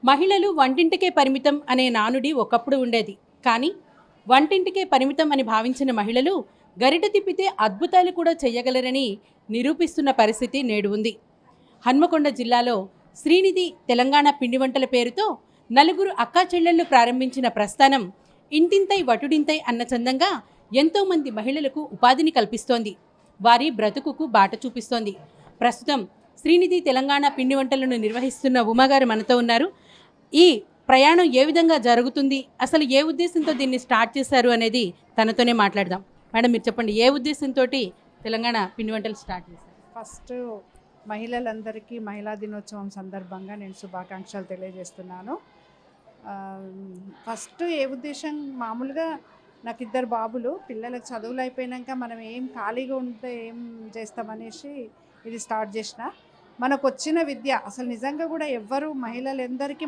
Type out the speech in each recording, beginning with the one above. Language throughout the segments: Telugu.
మహిళలు వంటింటికే పరిమితం అనే నానుడి ఒకప్పుడు ఉండేది. కానీ వంటింటికే పరిమితం అని భావించిన మహిళలు గరిట తిప్పితే అద్భుతాలు కూడా చేయగలరని నిరూపిస్తున్న పరిస్థితి నేడు ఉంది. హన్మకొండ జిల్లాలో శ్రీనిధి తెలంగాణ పిండి వంటల పేరుతో నలుగురు అక్కా చెల్లెళ్ళు ప్రారంభించిన ప్రస్థానం ఇంటింతై వటుడింతై అన్న చందంగా ఎంతోమంది మహిళలకు ఉపాధిని కల్పిస్తోంది. వారి బ్రతుకుకు బాట చూపిస్తోంది. ప్రస్తుతం శ్రీనిధి తెలంగాణ పిండి వంటలను నిర్వహిస్తున్న ఉమాగారు మనతో ఉన్నారు. ఈ ప్రయాణం ఏ విధంగా జరుగుతుంది, అసలు ఏ ఉద్దేశంతో దీన్ని స్టార్ట్ చేశారు అనేది తనతోనే మాట్లాడదాం. మేడం, మీరు చెప్పండి, ఏ ఉద్దేశంతో తెలంగాణ పిండి వంటలు స్టార్ట్ చేశారు? ఫస్ట్ మహిళలందరికీ మహిళా దినోత్సవం సందర్భంగా నేను శుభాకాంక్షలు తెలియజేస్తున్నాను. ఫస్ట్ ఏ ఉద్దేశం, మామూలుగా నాకు ఇద్దరు బాబులు, పిల్లలకు చదువులు అయిపోయాక మనం ఏం ఖాళీగా ఉంటే ఏం చేస్తామనేసి ఇది స్టార్ట్ చేసిన. మనకు వచ్చిన విద్య అసలు నిజంగా కూడా ఎవ్వరు మహిళలందరికీ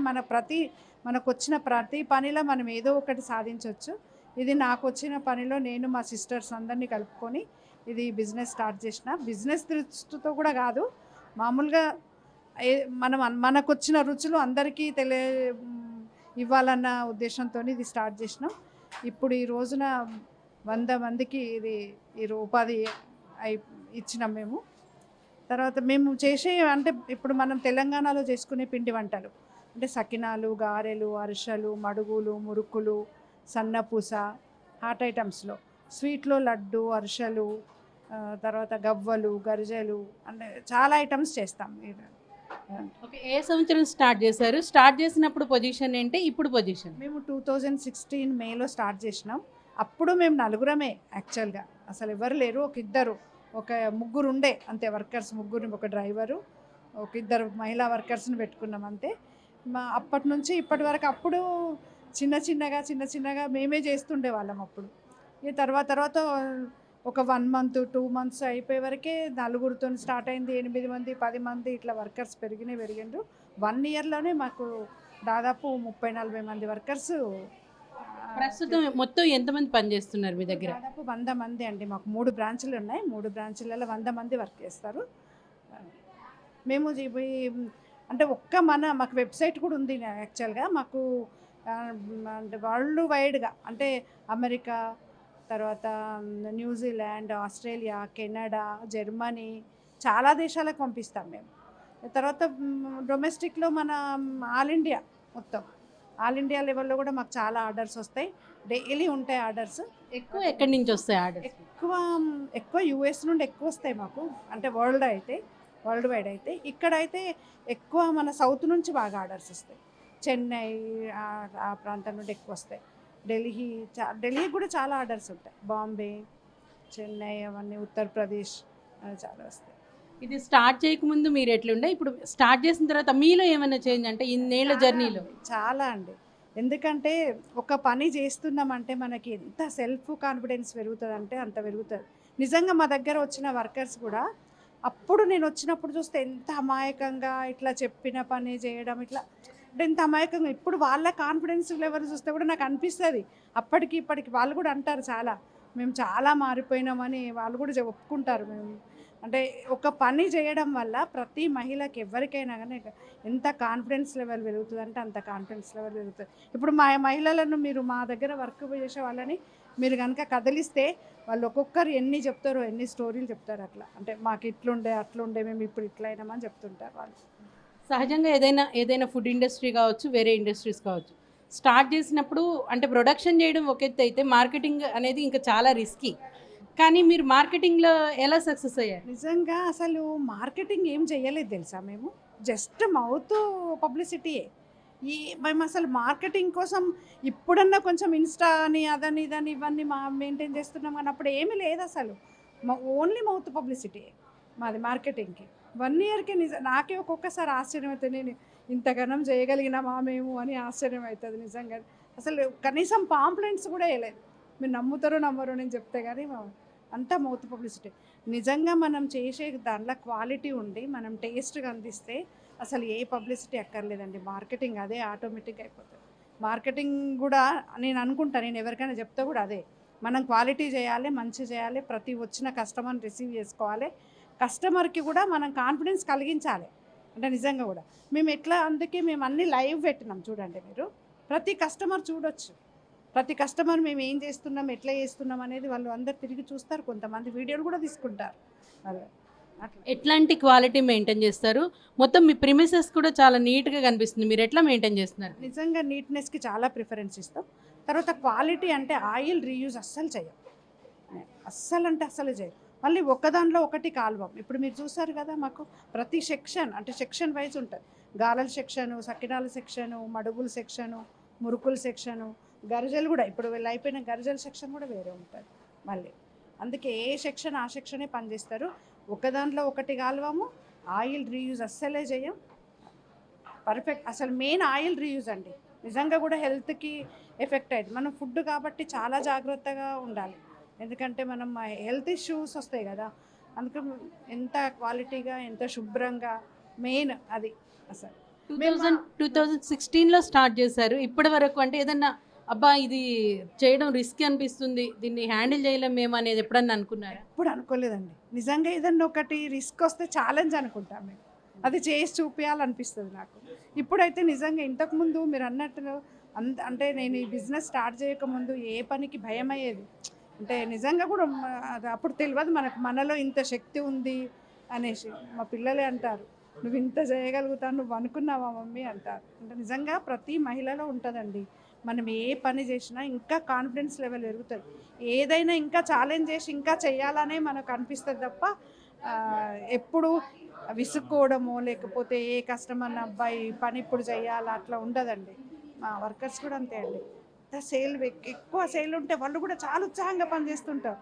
మనకు వచ్చిన ప్రతి పనిలో మనం ఏదో ఒకటి సాధించవచ్చు. ఇది నాకు వచ్చిన పనిలో నేను మా సిస్టర్స్ అందరినీ కలుపుకొని ఇది బిజినెస్ స్టార్ట్ చేసిన. బిజినెస్ దృష్టితో కూడా కాదు, మామూలుగా మనకు వచ్చిన రుచులు అందరికీ ఇవ్వాలన్న ఉద్దేశంతో ఇది స్టార్ట్ చేసినాం. ఇప్పుడు ఈ రోజున 100 మందికి ఈ ఉపాధి ఇచ్చినాం మేము. తర్వాత మేము చేసే అంటే ఇప్పుడు మనం తెలంగాణలో చేసుకునే పిండి వంటలు అంటే సకినాలు, గారెలు, అరిసెలు, మడుగులు, మురుకులు, సన్నపూస, హాట్ ఐటమ్స్లో స్వీట్లో లడ్డు, అరిసెలు, తర్వాత గవ్వలు, గరిజెలు అంటే చాలా ఐటమ్స్ చేస్తాం. ఓకే, ఏ సంవత్సరం స్టార్ట్ చేశారు? స్టార్ట్ చేసినప్పుడు పొజిషన్ ఏంటి, ఇప్పుడు పొజిషన్? మేము 2016 మేలో స్టార్ట్ చేసినాం. అప్పుడు మేము నలుగురమే యాక్చువల్గా, అసలు ఎవరు లేరు. ఒక ముగ్గురు ఉండే అంతే వర్కర్స్, ముగ్గురు, ఒక డ్రైవరు, ఒక ఇద్దరు మహిళా వర్కర్స్ని పెట్టుకున్నాం అంతే. అప్పటి నుంచి ఇప్పటి వరకు అప్పుడు చిన్న చిన్నగా మేమే చేస్తుండే వాళ్ళం. అప్పుడు ఈ తర్వాత ఒక 1 మంత్ 2 మంత్స్ అయిపోయే వరకే నలుగురితో స్టార్ట్ అయింది. 8 మంది 10 మంది ఇట్లా వర్కర్స్ పెరిగిండ్రు. 1 ఇయర్లోనే మాకు దాదాపు 30-40 మంది వర్కర్స్. ప్రస్తుతం మొత్తం ఎంతమంది పనిచేస్తున్నారు మీ దగ్గర? దాదాపు 100 మంది అండి. మాకు 3 బ్రాంచ్లు ఉన్నాయి. 3 బ్రాంచ్లలో 100 మంది వర్క్ చేస్తారు. మేము అంటే మాకు వెబ్సైట్ కూడా ఉంది యాక్చువల్గా. మాకు అంటే వరల్డ్ వైడ్గా అంటే అమెరికా, తర్వాత న్యూజిలాండ్, ఆస్ట్రేలియా, కెనడా, జర్మనీ చాలా దేశాలకు పంపిస్తాం మేము. తర్వాత డొమెస్టిక్లో మన ఆల్ ఇండియా లెవెల్లో కూడా మాకు చాలా ఆర్డర్స్ వస్తాయి. డైలీ ఉంటాయి ఆర్డర్స్. ఎక్కడి నుంచి వస్తాయి ఆర్డర్స్? ఎక్కువ యూఎస్ నుండి ఎక్కువ వస్తాయి మాకు, అంటే వరల్డ్ వైడ్ అయితే. ఇక్కడైతే ఎక్కువ మన సౌత్ నుంచి బాగా ఆర్డర్స్ వస్తాయి. చెన్నై ఆ ప్రాంతం నుండి ఎక్కువ వస్తాయి. ఢిల్లీ కూడా చాలా ఆర్డర్స్ ఉంటాయి. బాంబే, చెన్నై, అవన్నీ ఉత్తరప్రదేశ్ చాలా వస్తాయి. ఇది స్టార్ట్ చేయకముందు మీరు ఎట్లుండే, ఇప్పుడు స్టార్ట్ చేసిన తర్వాత మీలో ఏమైనా చేంజ్ అంటే ఇన్నేళ్ళ జర్నీలో? చాలా అండి. ఎందుకంటే ఒక పని చేస్తున్నామంటే మనకి ఎంత సెల్ఫ్ కాన్ఫిడెన్స్ పెరుగుతుంది అంటే అంత పెరుగుతుంది. నిజంగా మా దగ్గర వచ్చిన వర్కర్స్ కూడా అప్పుడు నేను వచ్చినప్పుడు చూస్తే ఎంత అమాయకంగా ఇట్లా చెప్పిన పని చేయడం, ఇట్లా అంటే ఎంత అమాయకంగా. ఇప్పుడు వాళ్ళ కాన్ఫిడెన్స్ లెవెల్ చూస్తే కూడా నాకు అనిపిస్తుంది. అప్పటికి ఇప్పటికి వాళ్ళు కూడా అంటారు మేము చాలా మారిపోయినామని వాళ్ళు కూడా ఒప్పుకుంటారు. మేము అంటే ఒక పని చేయడం వల్ల ప్రతి మహిళకి ఎవరికైనా కానీ ఎంత కాన్ఫిడెన్స్ లెవెల్ పెరుగుతుంది అంటే అంత కాన్ఫిడెన్స్ లెవెల్ పెరుగుతుంది. ఇప్పుడు మా మహిళలను మీరు మా దగ్గర వర్క్ చేసే వాళ్ళని మీరు కనుక కదిలిస్తే వాళ్ళు ఒక్కొక్కరు ఎన్ని చెప్తారో, ఎన్ని స్టోరీలు చెప్తారు. అట్లా అంటే మాకు అట్లుండే మేము ఇప్పుడు ఇట్లా అయినామని చెప్తుంటారు వాళ్ళు. సహజంగా ఏదైనా ఫుడ్ ఇండస్ట్రీ కావచ్చు, వేరే ఇండస్ట్రీస్ కావచ్చు, స్టార్ట్ చేసినప్పుడు అంటే ప్రొడక్షన్ చేయడం ఒక ఎత్తు అయితే మార్కెటింగ్ అనేది ఇంకా చాలా రిస్కీ. కానీ మీరు మార్కెటింగ్లో ఎలా సక్సెస్ అయ్యారు? నిజంగా అసలు మార్కెటింగ్ ఏం చేయలేదు తెలుసా. మేము జస్ట్ మౌత్ పబ్లిసిటీయే. మేము అసలు మార్కెటింగ్ కోసం ఇప్పుడన్నా కొంచెం ఇన్స్టా అని అదని ఇదని ఇవన్నీ మెయింటైన్ చేస్తున్నాం, కానీ అప్పుడు ఏమీ లేదు అసలు. ఓన్లీ మౌత్ పబ్లిసిటీయే మాది మార్కెటింగ్కి. 1 ఇయర్కి నాకే ఒక్కొక్కసారి ఆశ్చర్యం అవుతుంది, నేను ఇంతగానం చేయగలిగినామా మేము అని ఆశ్చర్యం అవుతుంది నిజంగా. అసలు కనీసం పాంప్లెంట్స్ కూడా వేయలేదు. మీరు నమ్ముతారో నమ్మరో నేను చెప్తే, కానీ అంతా మౌత్ పబ్లిసిటీ. నిజంగా మనం చేసే దాంట్లో క్వాలిటీ ఉండి మనం టేస్ట్గా అందిస్తే అసలు ఏ పబ్లిసిటీ అక్కర్లేదండి. మార్కెటింగ్ అదే ఆటోమేటిక్గా అయిపోతుంది. మార్కెటింగ్ కూడా నేను అనుకుంటాను, నేను ఎవరికైనా చెప్తే కూడా అదే. మనం క్వాలిటీ చేయాలి, మంచి చేయాలి, ప్రతి వచ్చిన కస్టమర్ని రిసీవ్ చేసుకోవాలి. కస్టమర్కి కూడా మనం కాన్ఫిడెన్స్ కలిగించాలి. అంటే నిజంగా కూడా మేము ఎట్లా, అందుకే మేము అన్ని లైవ్ పెట్టినాం చూడండి. మీరు ప్రతి కస్టమర్ చూడొచ్చు, ప్రతి కస్టమర్ మేము ఏం చేస్తున్నాం, ఎట్లా చేస్తున్నాం అనేది వాళ్ళు అందరు తిరిగి చూస్తారు, కొంతమంది వీడియోలు కూడా తీసుకుంటారు వాళ్ళు అట్లా. ఎట్లాంటి క్వాలిటీ మెయింటైన్ చేస్తారు? మొత్తం మీ ప్రిమిసెస్ కూడా చాలా నీట్గా కనిపిస్తుంది. మీరు ఎట్లా మెయింటైన్ చేస్తున్నారు? నిజంగా నీట్నెస్కి చాలా ప్రిఫరెన్స్ ఇస్తాం. తర్వాత క్వాలిటీ అంటే ఆయిల్ రీయూజ్ అస్సలు చేయం, అస్సలు అంటే అస్సలు చేయం. మళ్ళీ ఒకదానిలో ఒకటి కాల్వం. ఇప్పుడు మీరు చూసారు కదా, మాకు ప్రతి సెక్షన్ అంటే సెక్షన్ వైజ్ ఉంటుంది. గాలల section, సకినాల section, Madugula section, మురుకుల section, గరిజలు కూడా ఇప్పుడు వీళ్ళు అయిపోయిన గరిజల సెక్షన్ కూడా వేరే ఉంటుంది మళ్ళీ. అందుకే ఏ సెక్షన్ ఆ సెక్షనే పనిచేస్తారు. ఒకదాంట్లో ఒకటి కాల్వము, ఆయిల్ రీయూజ్ అస్సలే చేయం. పర్ఫెక్ట్. అసలు మెయిన్ ఆయిల్ రీయూజ్ అండి. నిజంగా కూడా హెల్త్కి ఎఫెక్ట్ అయ్యింది. మనం ఫుడ్ కాబట్టి చాలా జాగ్రత్తగా ఉండాలి, ఎందుకంటే మనం హెల్త్ ఇష్యూస్ వస్తాయి కదా. అందుకే ఎంత క్వాలిటీగా, ఎంత శుభ్రంగా, మెయిన్ అది. అసలు 2016లో స్టార్ట్ చేశారు. ఇప్పటి వరకు అంటే ఏదన్నా అబ్బా ఇది చేయడం రిస్క్ అనిపిస్తుంది, దీన్ని హ్యాండిల్ చేయలేం మేము అనేది ఎప్పుడన్నా అనుకున్నారా? ఎప్పుడు అనుకోలేదండి. నిజంగా ఏదన్నా ఒకటి రిస్క్ వస్తే ఛాలెంజ్ అనుకుంటాం మేము, అది చేసి చూపించాలనిపిస్తుంది నాకు. ఇప్పుడైతే నిజంగా ఇంతకుముందు మీరు అన్నట్టు అంటే నేను ఈ బిజినెస్ స్టార్ట్ చేయకముందు ఏ పనికి భయం అయ్యేది. అంటే నిజంగా కూడా అది అప్పుడు తెలియదు మనకు, మనలో ఇంత శక్తి ఉంది అనేసి. మా పిల్లలే అంటారు, నువ్వు ఇంత చేయగలుగుతావు, నువ్వు అనుకున్నావా మమ్మీ అంటారు. అంటే నిజంగా ప్రతి మహిళలో ఉంటుందండి. మనం ఏ పని చేసినా ఇంకా కాన్ఫిడెన్స్ లెవెల్ పెరుగుతుంది. ఏదైనా ఇంకా ఛాలెంజ్ చేసి ఇంకా చేయాలనే మనకు అనిపిస్తుంది తప్ప ఎప్పుడు విసుక్కోవడమో లేకపోతే ఏ కస్టమర్ అబ్బాయి పని ఇప్పుడు చేయాలా అట్లా ఉండదండి. మా వర్కర్స్ కూడా అంతే అండి. సేల్ ఎక్కువ సేల్ ఉంటే వాళ్ళు కూడా చాలా ఉత్సాహంగా పనిచేస్తుంటారు.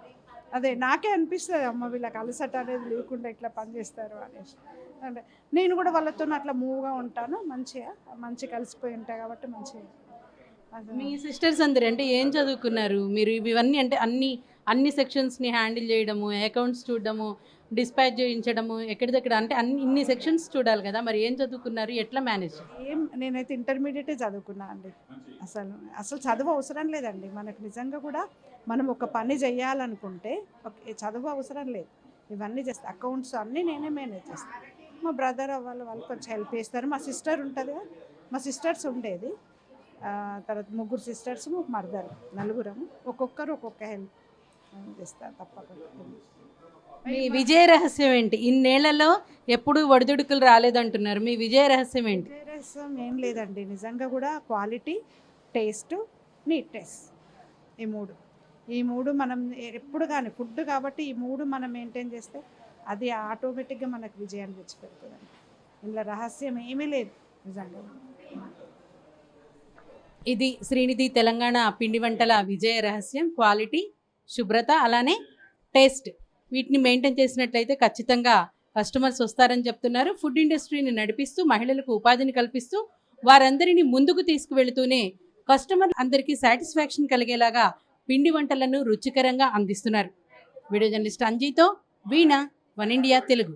అదే నాకే అనిపిస్తుంది, అమ్మ వీళ్ళకి అలసట అనేది లేకుండా ఇట్లా పనిచేస్తారు అనేసి. అంటే నేను కూడా వాళ్ళతో అట్లా మూవ్గా ఉంటాను, మంచిగా కలిసిపోయి ఉంటాయి కాబట్టి మంచిగా. మీ సిస్టర్స్ అందరు అంటే ఏం చదువుకున్నారు మీరు? ఇవన్నీ అంటే అన్ని సెక్షన్స్ని హ్యాండిల్ చేయడము, అకౌంట్స్ చూడడము, డిస్పాచ్ చేయించడము, ఎక్కడిదక్కడ అంటే ఇన్ని సెక్షన్స్ చూడాలి కదా, మరి ఏం చదువుకున్నారు, ఎట్లా మేనేజ్? నేనైతే ఇంటర్మీడియటే చదువుకున్నా అండి. అసలు చదువు అవసరం లేదండి మనకు. నిజంగా కూడా మనం ఒక పని చేయాలనుకుంటే చదువు అవసరం లేదు, ఇవన్నీ చేస్తాను. అకౌంట్స్ అన్నీ నేనే మేనేజ్ చేస్తాను. మా బ్రదర్ వాళ్ళు కొంచెం హెల్ప్ చేస్తారు. మా సిస్టర్ ఉంటుంది కదా, మా సిస్టర్స్ ఉండేది. తర్వాత 3 సిస్టర్స్, మర్దలు, నలుగురము. ఒక్కొక్కరు ఒక్కొక్క హెల్ప్ చేస్తారు తప్పకుండా. మీ విజయ రహస్యం ఏంటి? ఇన్నేళ్లలో ఎప్పుడు ఒడిదుడుకులు రాలేదంటున్నారు, మీ విజయ రహస్యం ఏంటి? విజయ రహస్యం ఏం లేదండి. నిజంగా కూడా క్వాలిటీ, టేస్ట్, నీట్నెస్, ఈ మూడు మనం ఎప్పుడు కానీ ఫుడ్ కాబట్టి ఈ 3 మనం మెయింటైన్ చేస్తే అది ఆటోమేటిక్గా మనకు విజయాన్ని తెచ్చిపెడుతుందండి. ఇందులో రహస్యం ఏమీ లేదు నిజంగా. ఇది శ్రీనిధి తెలంగాణ పిండి వంటల విజయ రహస్యం. క్వాలిటీ, శుభ్రత, అలానే టేస్ట్, వీటిని మెయింటైన్ చేసినట్లయితే ఖచ్చితంగా కస్టమర్స్ వస్తారని చెప్తున్నారు. ఫుడ్ ఇండస్ట్రీని నడిపిస్తూ మహిళలకు ఉపాధిని కల్పిస్తూ వారందరినీ ముందుకు తీసుకువెళుతూనే కస్టమర్ అందరికీ సాటిస్ఫాక్షన్ కలిగేలాగా పిండి వంటలను రుచికరంగా అందిస్తున్నారు. వీడియో జర్నలిస్ట్ అంజీతో వీణ, వన్ ఇండియా తెలుగు.